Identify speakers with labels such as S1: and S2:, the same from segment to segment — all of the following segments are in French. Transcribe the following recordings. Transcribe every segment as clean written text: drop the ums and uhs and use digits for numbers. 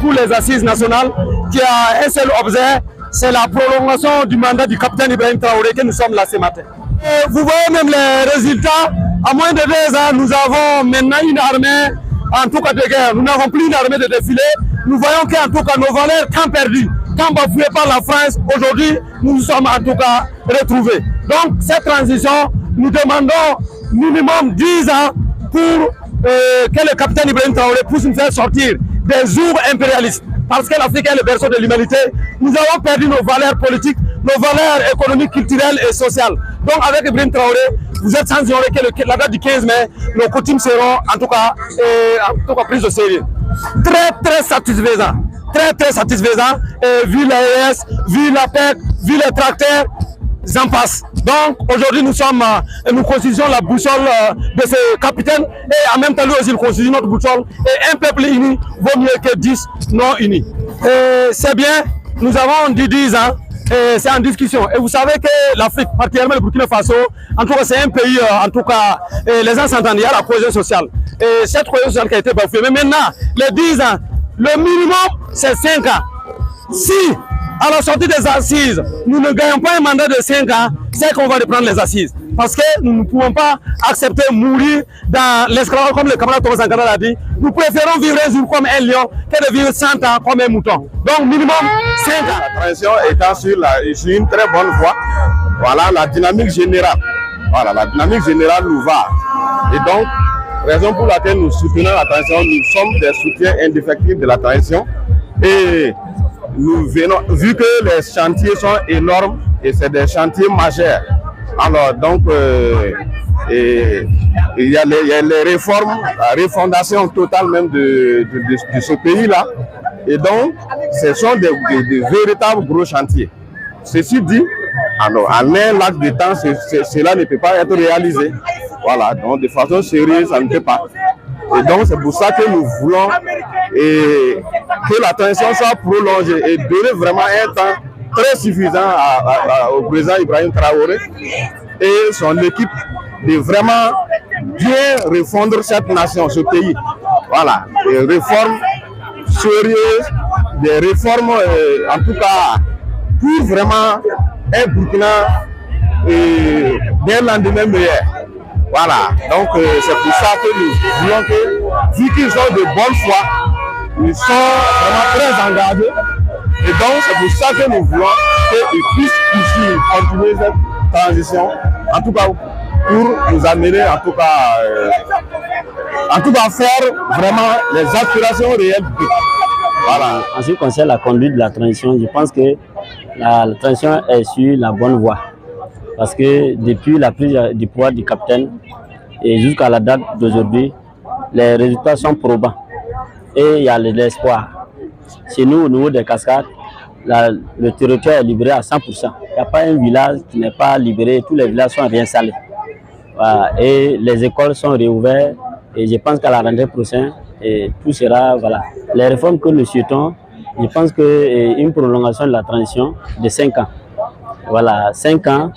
S1: Pour les assises nationales, qui a un seul objet, c'est la prolongation du mandat du capitaine Ibrahim Traoré que nous sommes là ce matin. Et vous voyez même les résultats, à moins de 2 ans, nous avons maintenant une armée, en tout cas de guerre. Nous n'avons plus une armée de défilé. Nous voyons qu'en tout cas nos valeurs, quand perdues, quand bafouées par la France, aujourd'hui, nous nous sommes en tout cas retrouvés. Donc cette transition, nous demandons minimum 10 ans pour que le capitaine Ibrahim Traoré puisse nous faire sortir des jours impérialistes. Parce que l'Afrique est le berceau de l'humanité. Nous avons perdu nos valeurs politiques, nos valeurs économiques, culturelles et sociales. Donc avec Ibrahim Traoré, vous êtes sans ignorer que la date du 15 mai, nos coutumes seront en tout cas prises au sérieux. Très satisfaisant. Très satisfaisant. Vu l'AES, vu la PEC, vu les tracteurs, j'en passe. Donc aujourd'hui nous constituons la boussole de ce capitaine et en même temps lui aussi nous constituons notre boussole. Et un peuple uni vaut mieux que 10 non unis. C'est bien, nous avons dit 10 ans, c'est en discussion. Et vous savez que l'Afrique, particulièrement le Burkina Faso, en tout cas c'est un pays, en tout cas les gens s'entendent, il y a la cohésion sociale. Et cette cohésion sociale qui a été bafouée. Mais maintenant, les 10 ans, le minimum c'est 5 ans. Si à la sortie des assises, nous ne gagnons pas un mandat de 5 ans, c'est qu'on va reprendre les assises. Parce que nous ne pouvons pas accepter mourir dans l'esclavage comme le camarade Thomas Sankara l'a dit. Nous préférons vivre un jour comme un lion que de vivre 100 ans comme un mouton. Donc minimum 5 ans.
S2: La transition étant sur une très bonne voie, voilà la dynamique générale. Voilà, la dynamique générale nous va. Et donc, raison pour laquelle nous soutenons la transition, nous sommes des soutiens indéfectibles de la transition. Et nous venons, vu que les chantiers sont énormes et c'est des chantiers majeurs, alors donc il y a les réformes, la refondation totale même de ce pays-là, et donc ce sont des véritables gros chantiers. Ceci dit, alors en un laps de temps, cela ne peut pas être réalisé. Voilà, donc de façon sérieuse, ça ne peut pas. Et donc c'est pour ça que nous voulons que la transition soit prolongée et donner vraiment un temps très suffisant au président Ibrahim Traoré et son équipe de vraiment bien refondre cette nation, ce pays. Voilà, des réformes sérieuses, des réformes en tout cas pour vraiment un Burkina d'un lendemain meilleur. Voilà, donc c'est pour ça que nous voulons que, vu qu'ils sont de bonne foi, ils sont vraiment très engagés. Et donc c'est pour ça que nous voulons qu'ils puissent ici continuer cette transition, en tout cas pour nous amener, en tout cas faire vraiment les aspirations réelles.
S3: Voilà. En ce qui concerne la conduite de la transition, je pense que la transition est sur la bonne voie. Parce que depuis la prise du pouvoir du capitaine et jusqu'à la date d'aujourd'hui, les résultats sont probants. Et il y a de l'espoir. Chez nous, au niveau des cascades, le territoire est libéré à 100%. Il n'y a pas un village qui n'est pas libéré, tous les villages sont réinstallés. Voilà. Et les écoles sont réouvertes. Et je pense qu'à la rentrée prochaine, tout sera, voilà. Les réformes que nous souhaitons, je pense qu'une prolongation de la transition de 5 ans. Voilà, 5 ans.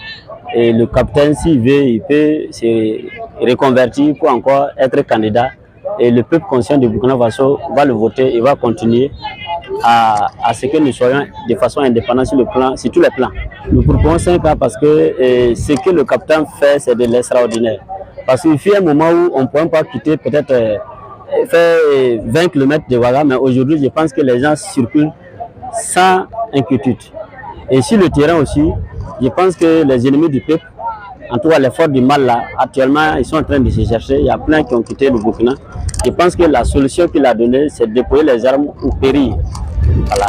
S3: Et le capitaine, s'il veut, il peut se reconvertir pour encore être candidat. Et le peuple conscient de Burkina Faso va le voter et va continuer à ce que nous soyons de façon indépendante sur tous les plans. Nous proposons 5 ans parce que ce que le capitaine fait, c'est de l'extraordinaire. Parce qu'il y a un moment où on ne pourrait pas quitter peut-être faire 20 km de Ouaga, mais aujourd'hui, je pense que les gens circulent sans inquiétude. Et sur le terrain aussi, je pense que les ennemis du peuple, en tout cas les forces du mal là, actuellement, ils sont en train de se chercher. Il y a plein qui ont quitté le Burkina. Je pense que la solution qu'il a donnée, c'est de déployer les armes ou périr. Voilà.